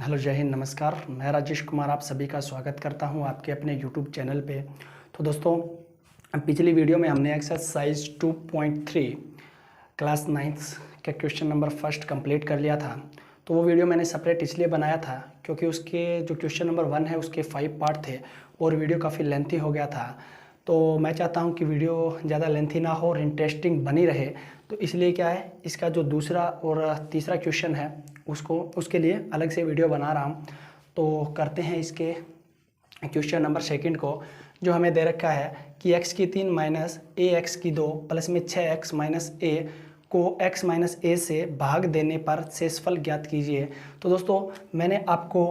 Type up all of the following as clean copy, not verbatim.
Hello, जय हिंद, नमस्कार। मैं राजेश कुमार आप सभी का स्वागत करता हूं आपके अपने यूट्यूब चैनल पे। तो दोस्तों, पिछली वीडियो में हमने एक्सरसाइज 2.3 क्लास 9th का क्वेश्चन नंबर फर्स्ट कंप्लीट कर लिया था। तो वो वीडियो मैंने सेपरेट इसलिए बनाया था क्योंकि उसके जो क्वेश्चन नंबर 1 है उसके 5 पार्ट थे और वीडियो काफ़ी लेंथी हो गया था। तो मैं चाहता हूं कि वीडियो ज़्यादा लेंथी ना हो और इंटरेस्टिंग बनी रहे। तो इसलिए क्या है, इसका जो दूसरा और तीसरा क्वेश्चन है उसके लिए अलग से वीडियो बना रहा हूँ। तो करते हैं इसके क्वेश्चन नंबर सेकंड को, जो हमें दे रखा है कि x की 3 माइनस ए एक्स की 2 प्लस में 6x माइनस ए को x माइनस ए से भाग देने पर शेषफल ज्ञात कीजिए। तो दोस्तों, मैंने आपको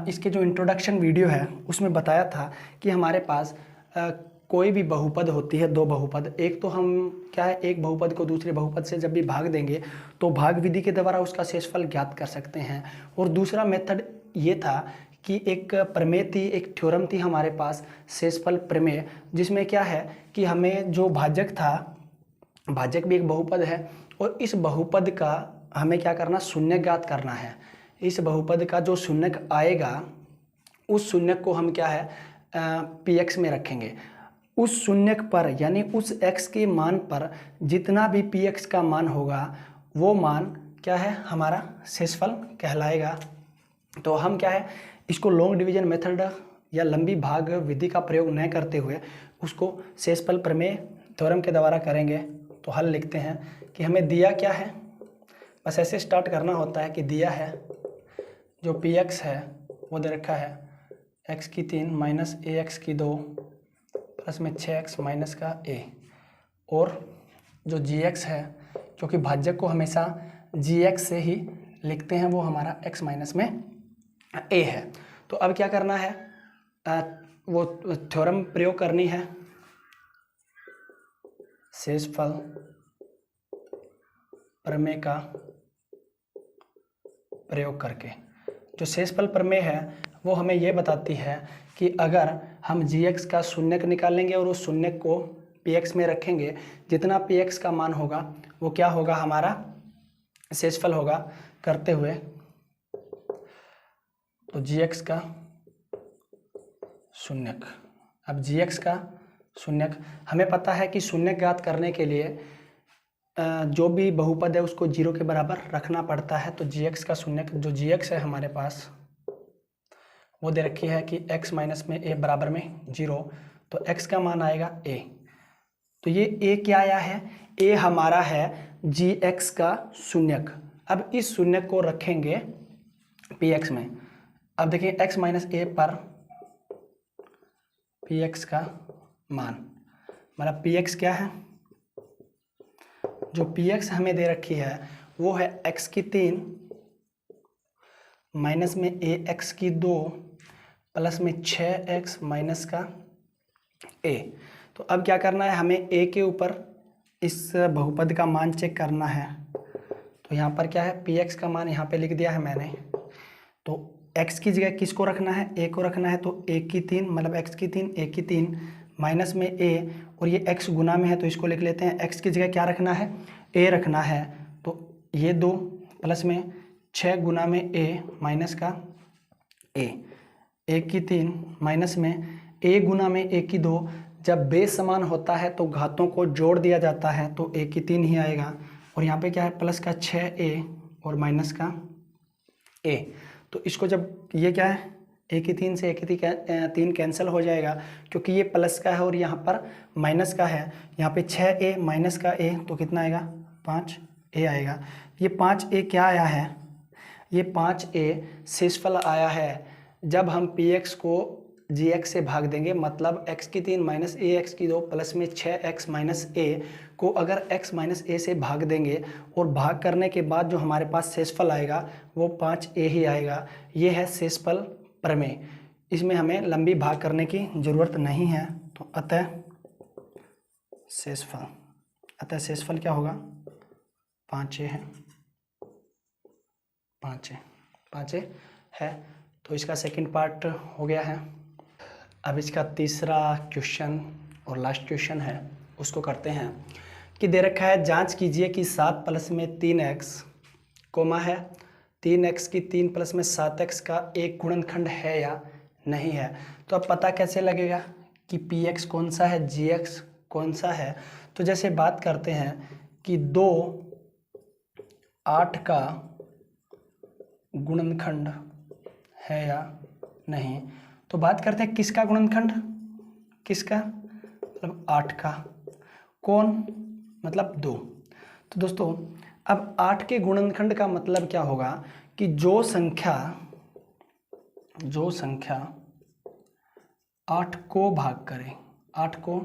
इसके जो इंट्रोडक्शन वीडियो है उसमें बताया था कि हमारे पास कोई भी बहुपद होती है, दो बहुपद। एक तो हम क्या है, एक बहुपद को दूसरे बहुपद से जब भी भाग देंगे तो भाग विधि के द्वारा उसका शेषफल ज्ञात कर सकते हैं। और दूसरा मेथड ये था कि एक प्रमेय थी, एक थ्योरम थी हमारे पास, शेषफल प्रमेय, जिसमें क्या है कि हमें जो भाजक था, भाजक भी एक बहुपद है और इस बहुपद का हमें क्या करना, शून्य ज्ञात करना है। इस बहुपद का जो शून्यक आएगा उस शून्यक को हम क्या है पी एक्स में रखेंगे। उस शून्यक पर यानी उस x के मान पर जितना भी पी एक्स का मान होगा वो मान क्या है, हमारा शेषफल कहलाएगा। तो हम क्या है, इसको लॉन्ग डिवीजन मेथड या लंबी भाग विधि का प्रयोग न करते हुए उसको शेषफल प्रमेय थ्योरम के द्वारा करेंगे। तो हल लिखते हैं कि हमें दिया क्या है, बस ऐसे स्टार्ट करना होता है कि दिया है जो पी एक्स है वो दे रखा है x की 3 माइनस ए एक्स की 2 प्लस में 6x माइनस का a, और जो gx है, क्योंकि भाज्यक को हमेशा gx से ही लिखते हैं, वो हमारा x माइनस में a है। तो अब क्या करना है, वो थ्योरम प्रयोग करनी है, शेषफल प्रमेय का प्रयोग करके। जो शेषफल प्रमेय है वो हमें ये बताती है कि अगर हम gx का शून्यक निकालेंगे और उस शून्यक को px में रखेंगे, जितना px का मान होगा वो क्या होगा, हमारा शेषफल होगा करते हुए। तो gx का शून्यक, अब gx का शून्यक हमें पता है कि शून्यक ज्ञात करने के लिए जो भी बहुपद है उसको 0 के बराबर रखना पड़ता है। तो gx का शून्यक, जो gx है हमारे पास, वो दे रखी है कि x माइनस में a बराबर में 0, तो x का मान आएगा a। तो ये a क्या आया है, a हमारा है gx का शून्यक। अब इस शून्यक को रखेंगे px में। अब देखिए x माइनस a पर px का मान, मतलब px क्या है, जो px हमें दे रखी है वो है x की 3 माइनस में a x की 2 प्लस में 6x माइनस का a। तो अब क्या करना है, हमें a के ऊपर इस बहुपद का मान चेक करना है। तो यहाँ पर क्या है, px का मान यहाँ पे लिख दिया है मैंने। तो x की जगह किसको रखना है, a को रखना है। तो a की 3 मतलब x की 3 a की 3 माइनस में a, और ये x गुना में है तो इसको लिख लेते हैं, x की जगह क्या रखना है, a रखना है। तो ये 2 प्लस में 6 गुना में a माइनस का a, a की 3 माइनस में a गुना में a की 2। जब बेस समान होता है तो घातों को जोड़ दिया जाता है, तो a की 3 ही आएगा। और यहाँ पे क्या है, प्लस का 6a और माइनस का a। तो इसको जब ये क्या है, a की 3 से a की 3 कैंसिल हो जाएगा, क्योंकि ये प्लस का है और यहाँ पर माइनस का है। यहाँ पे 6a माइनस का a, तो कितना आएगा, 5a आएगा। ये 5a क्या आया है, ये 5a शेषफल आया है जब हम px को gx से भाग देंगे। मतलब x की 3 माइनस a x की 2 प्लस में 6x माइनस a को अगर x माइनस a से भाग देंगे और भाग करने के बाद जो हमारे पास शेषफल आएगा वो 5a ही आएगा। ये है शेषफल प्रमेय। इसमें हमें लंबी भाग करने की ज़रूरत नहीं है। तो अतः शेषफल क्या होगा, 5a है, 5a है। तो इसका सेकंड पार्ट हो गया है। अब इसका तीसरा क्वेश्चन और लास्ट क्वेश्चन है, उसको करते हैं कि दे रखा है, जांच कीजिए कि 7 प्लस में 3x कोमा है 3x की 3 प्लस में 7x का एक गुणनखंड है या नहीं है। तो अब पता कैसे लगेगा कि px कौन सा है, gx कौन सा है। तो जैसे बात करते हैं कि 2 8 का गुणनखंड है या नहीं, तो बात करते हैं किसका गुणनखंड, किसका मतलब 8 का, कौन मतलब 2। तो दोस्तों अब 8 के गुणनखंड का मतलब क्या होगा कि जो संख्या 8 को भाग करे, 8 को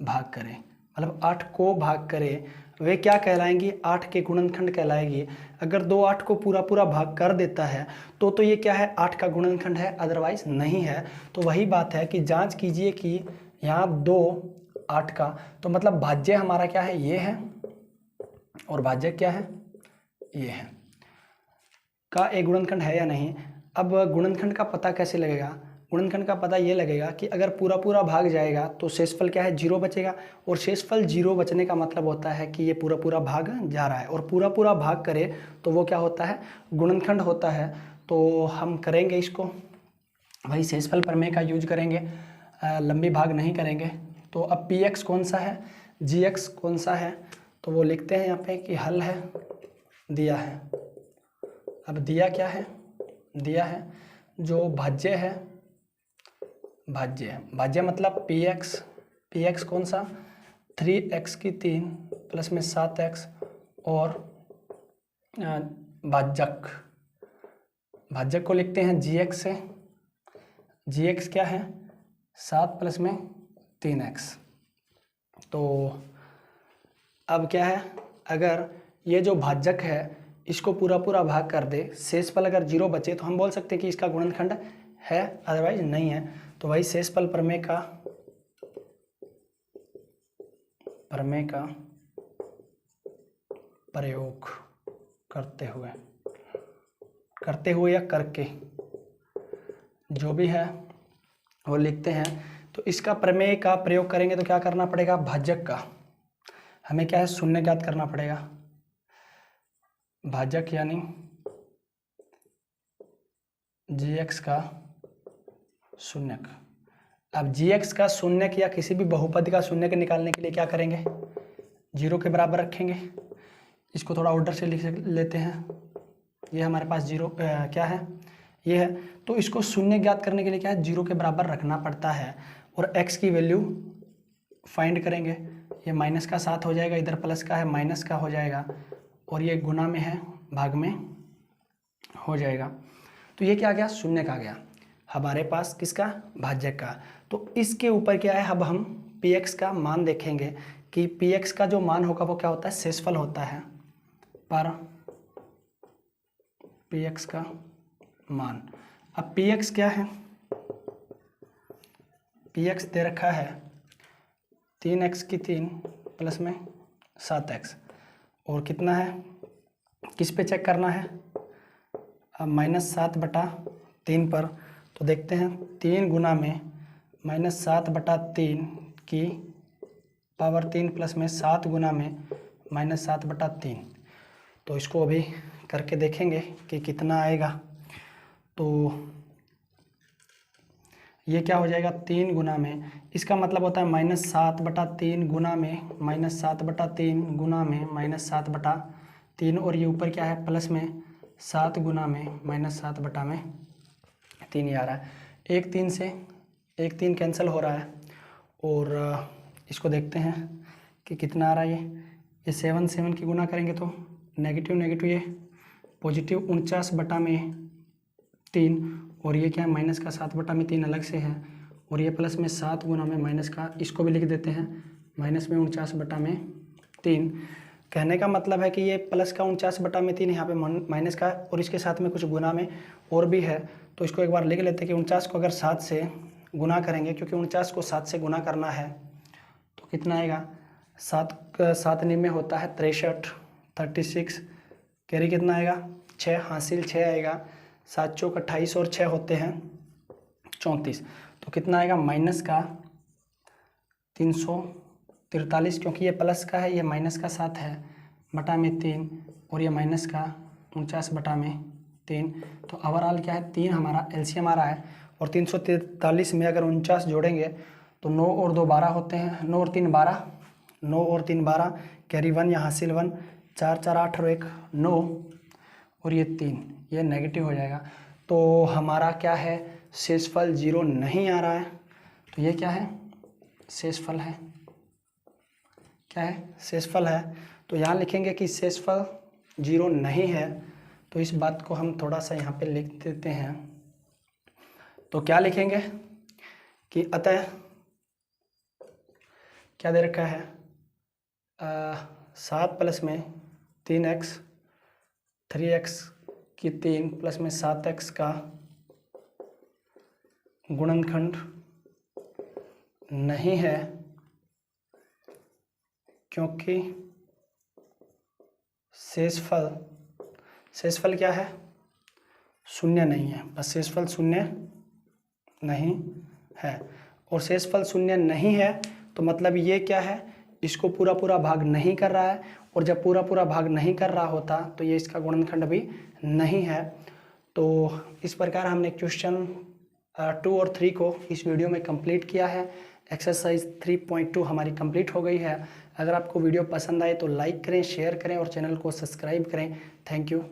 भाग करे मतलब 8 को भाग करे, वे क्या कहलाएंगी, 8 के गुणनखंड कहलाएगी। अगर 2 8 को पूरा पूरा भाग कर देता है तो ये क्या है, 8 का गुणनखंड है, अदरवाइज नहीं है। तो वही बात है कि जांच कीजिए कि यहाँ 2 8 का, तो मतलब भाज्य हमारा क्या है, ये है, और भाज्य क्या है, ये है, का एक गुणनखंड है या नहीं। अब गुणनखंड का पता कैसे लगेगा, गुणनखंड का पता ये लगेगा कि अगर पूरा पूरा भाग जाएगा तो शेषफल क्या है, 0 बचेगा, और शेषफल 0 बचने का मतलब होता है कि ये पूरा पूरा भाग जा रहा है, और पूरा पूरा भाग करे तो वो क्या होता है, गुणनखंड होता है। तो हम करेंगे इसको, वही शेषफल प्रमेय का यूज करेंगे, लंबी भाग नहीं करेंगे। तो अब px कौन सा है, gx कौन सा है, तो वो लिखते हैं यहाँ पे कि हल है, दिया है। अब दिया क्या है, दिया है जो भाज्य है, भाज्य मतलब px कौन सा, 3x की 3 प्लस में 7x, और भाज्यक को लिखते हैं gx से, gx क्या है 7 प्लस में 3x। तो अब क्या है, अगर ये जो भाज्यक है इसको पूरा पूरा भाग कर दे, शेषफल अगर 0 बचे तो हम बोल सकते हैं कि इसका गुणनखंड है, अदरवाइज नहीं है। तो वही शेषफल प्रमेय का प्रयोग करते हुए या करके, जो भी है वो लिखते हैं। तो इसका प्रमेय का प्रयोग करेंगे तो क्या करना पड़ेगा, भाजक का हमें क्या है, शून्य ज्ञात करना पड़ेगा। भाजक यानी gx का शून्यक। अब gx का शून्यक या किसी भी बहुपद का शून्यक निकालने के लिए क्या करेंगे, 0 के बराबर रखेंगे। इसको थोड़ा ऑर्डर से लिख लेते हैं, ये हमारे पास 0 क्या है, ये है। तो इसको शून्य ज्ञात करने के लिए क्या है, 0 के बराबर रखना पड़ता है, और x की वैल्यू फाइंड करेंगे। ये माइनस का 7 हो जाएगा, इधर प्लस का है माइनस का हो जाएगा, और ये गुना में है भाग में हो जाएगा। तो ये क्या आ गया, शून्य का आ गया हमारे पास, किसका, भाज्यक का। तो इसके ऊपर क्या है, अब हम px का मान देखेंगे कि px का जो मान होगा वो क्या होता है, शेषफल होता है, पर px का मान। अब px क्या है, px दे रखा है 3x की 3 प्लस में 7x, और कितना है, किस पे चेक करना है, अब -7/3 पर। तो देखते हैं 3 गुना में -7/3 की पावर 3 प्लस में 7 गुना में -7/3। तो इसको अभी करके देखेंगे कि कितना आएगा। तो ये क्या हो जाएगा, 3 गुना में, इसका मतलब होता है -7/3 गुना में -7/3 गुना में -7/3, और ये ऊपर क्या है, प्लस में 7 गुना में -7/3 ही आ रहा है। एक 3 से एक 3 कैंसिल हो रहा है, और इसको देखते हैं कि कितना आ रहा है। ये 7 की गुना करेंगे तो नेगेटिव नेगेटिव, ये पॉजिटिव 49/3, और ये क्या है, माइनस का 7/3 अलग से है, और ये प्लस में 7 गुना में माइनस का, इसको भी लिख देते हैं माइनस में 49/3। कहने का मतलब है कि ये प्लस का 49/3 यहाँ पे माइनस का, और इसके साथ में कुछ गुना में और भी है। तो इसको एक बार लिख लेते हैं कि 49 को अगर 7 से गुना करेंगे, क्योंकि 49 को 7 से गुना करना है, तो कितना आएगा, 7 में होता है 63, 36, कैरी कितना आएगा, 6, हासिल 6 आएगा, 7 चौक 28 और 6 होते हैं 34। तो कितना आएगा, माइनस का 343, क्योंकि ये प्लस का है, ये माइनस का 7 है, बटा में 3, और ये माइनस का 49/3। तो ओवरऑल क्या है, 3 हमारा एलसीएम आ रहा है। और 343 में अगर 49 जोड़ेंगे तो 9 और 2 12 होते हैं, 9 और 3 12, 9 और 3 12, कैरी 1 या हासिल 1, 4 4 8 और 1 9, और ये 3, ये नेगेटिव हो जाएगा। तो हमारा क्या है, शेषफल 0 नहीं आ रहा है। तो ये क्या है, शेषफल है। क्या है, शेषफल है। तो यहाँ लिखेंगे कि शेषफल 0 नहीं है। तो इस बात को हम थोड़ा सा यहाँ पे लिख देते हैं। तो क्या लिखेंगे कि अतः क्या दे रखा है, 7 प्लस में 3x, 3x की 3 प्लस में 7x का गुणनखंड नहीं है, क्योंकि शेषफल क्या है, शून्य नहीं है। बस शेषफल शून्य नहीं है। और शेषफल शून्य नहीं है तो मतलब ये क्या है, इसको पूरा पूरा भाग नहीं कर रहा है। और जब पूरा पूरा भाग नहीं कर रहा होता तो ये इसका गुणनखंड भी नहीं है। तो इस प्रकार हमने क्वेश्चन 2 और 3 को इस वीडियो में कंप्लीट किया है। एक्सरसाइज 3.2 हमारी कंप्लीट हो गई है। अगर आपको वीडियो पसंद आए तो लाइक करें, शेयर करें और चैनल को सब्सक्राइब करें। Thank you.